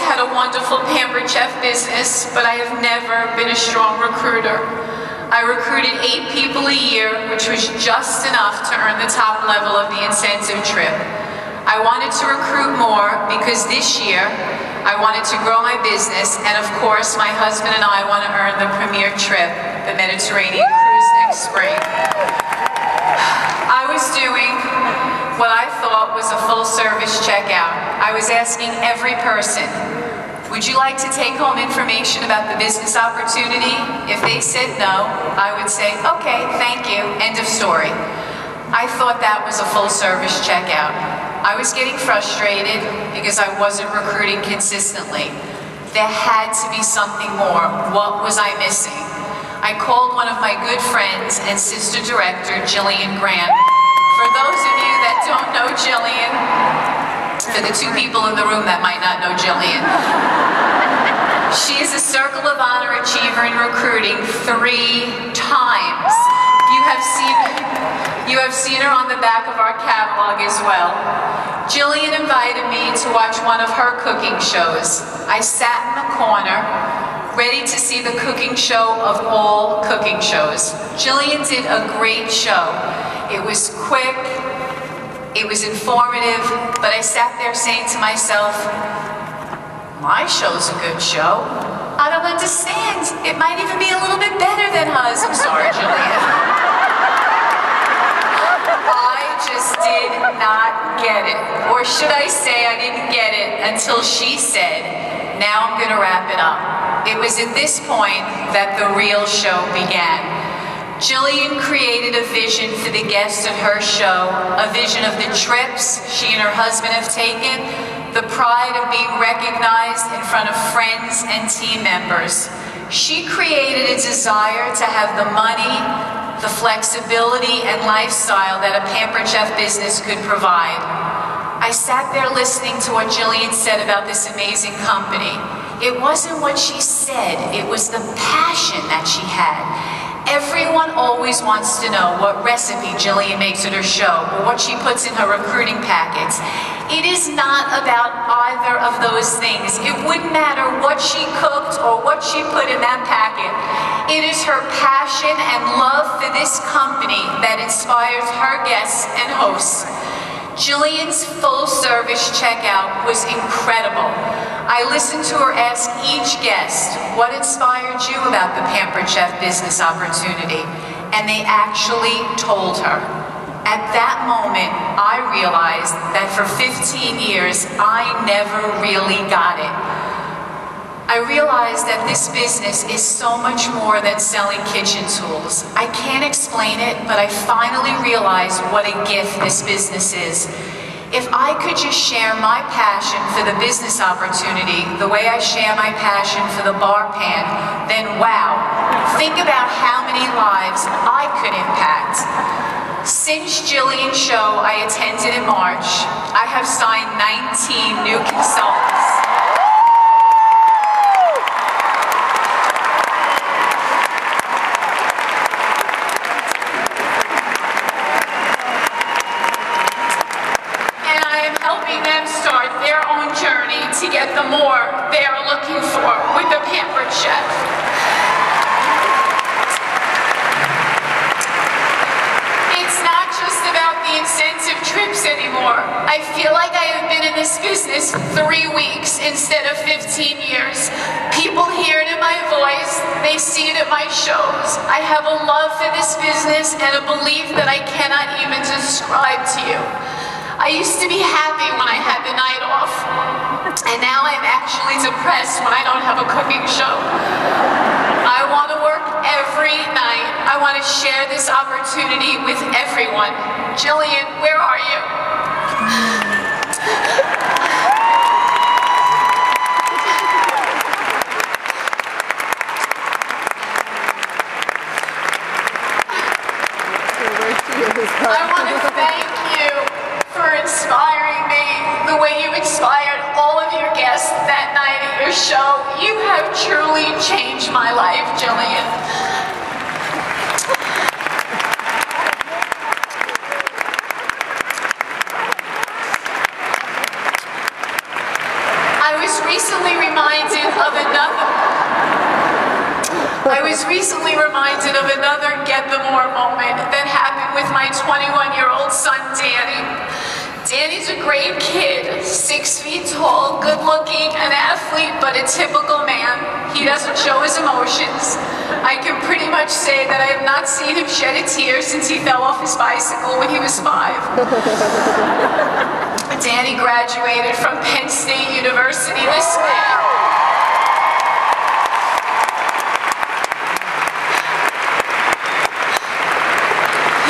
had a wonderful pampered chef business, but I have never been a strong recruiter. I recruited 8 people a year, which was just enough to earn the top level of the incentive trip. I wanted to recruit more because this year I wanted to grow my business, and of course my husband and I want to earn the premier trip, the Mediterranean cruise next spring. I was doing what I thought was a full-service checkout. I was asking every person, would you like to take home information about the business opportunity? If they said no, I would say, okay, thank you, end of story. I thought that was a full-service checkout. I was getting frustrated because I wasn't recruiting consistently. There had to be something more. What was I missing? I called one of my good friends and sister director, Jillian Grant. For those of you that don't know Jillian, for the 2 people in the room that might not know Jillian, she is a Circle of Honor Achiever in recruiting 3 times. You have seen her on the back of our catalog as well. Jillian invited me to watch one of her cooking shows. I sat in the corner, ready to see the cooking show of all cooking shows. Jillian did a great show. It was quick, it was informative, but I sat there saying to myself, my show's a good show. I don't understand. It might even be a little bit better than hers. I'm sorry, Jillian. I just did not get it. Or should I say I didn't get it until she said, now I'm going to wrap it up. It was at this point that the real show began. Jillian created a vision for the guests at her show, a vision of the trips she and her husband have taken, the pride of being recognized in front of friends and team members. She created a desire to have the money, the flexibility and lifestyle that a pampered chef business could provide. I sat there listening to what Jillian said about this amazing company. It wasn't what she said, it was the passion that she had. Everyone always wants to know what recipe Jillian makes at her show or what she puts in her recruiting packets. It is not about either of those things. It wouldn't matter what she cooked or what she put in that packet. It is her passion and love for this company that inspires her guests and hosts. Jillian's full-service checkout was incredible. I listened to her ask each guest, what inspired you about the Pampered Chef business opportunity? And they actually told her. At that moment, I realized that for 15 years, I never really got it. I realized that this business is so much more than selling kitchen tools. I can't explain it, but I finally realized what a gift this business is. If I could just share my passion for the business opportunity the way I share my passion for the bar pan, then wow, think about how many lives I could impact. Since Jillian's show I attended in March, I have signed 19 new consultants. To get the more they are looking for with the Pampered Chef. It's not just about the incentive trips anymore. I feel like I have been in this business 3 weeks instead of 15 years. People hear it in my voice, they see it at my shows. I have a love for this business and a belief that I cannot even describe to you. I used to be happy when I had the night off, and now I'm actually depressed when I don't have a cooking show. I want to work every night. I want to share this opportunity with everyone. Jillian, where are you? I want to thank you for inspiring me the way you inspired all of your guests that night at your show. You have truly changed my life, Jillian. I was recently recently reminded of another get the more moment that happened with my 21-year-old son, Danny. Danny's a great kid, 6 feet tall, good looking, an athlete, but a typical man. He doesn't show his emotions. I can pretty much say that I have not seen him shed a tear since he fell off his bicycle when he was 5. Danny graduated from Penn State University this May.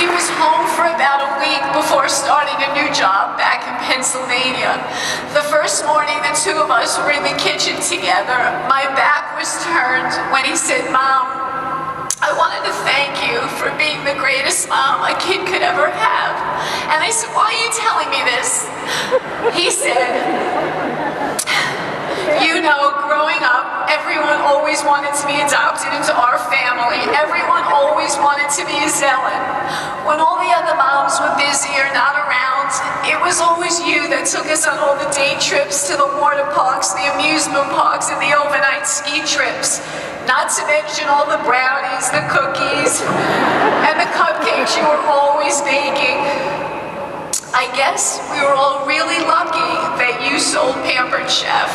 He was home for about a week before starting a new job back in Pennsylvania. The first morning the two of us were in the kitchen together, my back was turned when he said, "Mom, I wanted to thank you for being the greatest mom a kid could ever have." And I said, "Why are you telling me this?" He said, "You know, growing up, everyone always wanted to be adopted into our family. Everyone always wanted to be a zealot. When all the other moms were busy or not around, it was always you that took us on all the day trips to the water parks, the amusement parks, and the overnight ski trips. Not to mention all the brownies, the cookies, and the cupcakes you were always baking. I guess we were all really lucky that you sold Pampered Chef."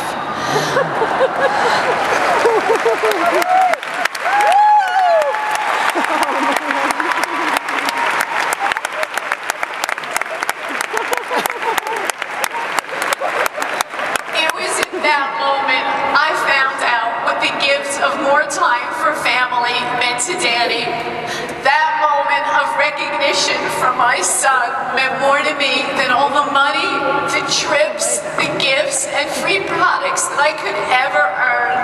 It was in that moment I found out what the gift of more time for family meant to Danny. That moment of recognition from my son meant more to me than all the money, the trips, the gifts, and free products that I could ever earn.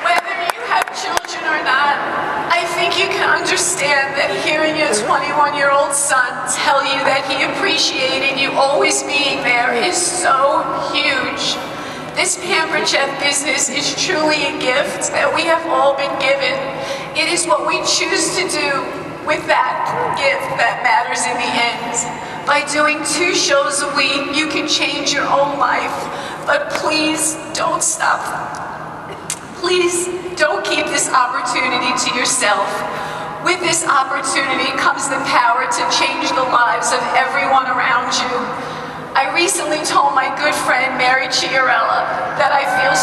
Whether you have children or not, I think you can understand that hearing your 21-year-old son tell you that he appreciated you always being there is so huge. This Pampered Chef business is truly a gift that we have all been given. It is what we choose to do with that gift that matters in the end. By doing 2 shows a week, you can change your own life. But please don't stop. Please don't keep this opportunity to yourself. With this opportunity comes the power to change the lives of everyone around you. I recently told my good friend Mary Chiarella that I feel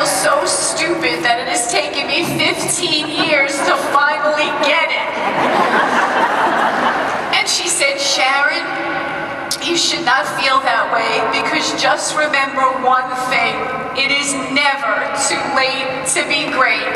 so stupid that it has taken me 15 years to finally get it. And she said, "Sharon, you should not feel that way, because just remember one thing: it is never too late to be great."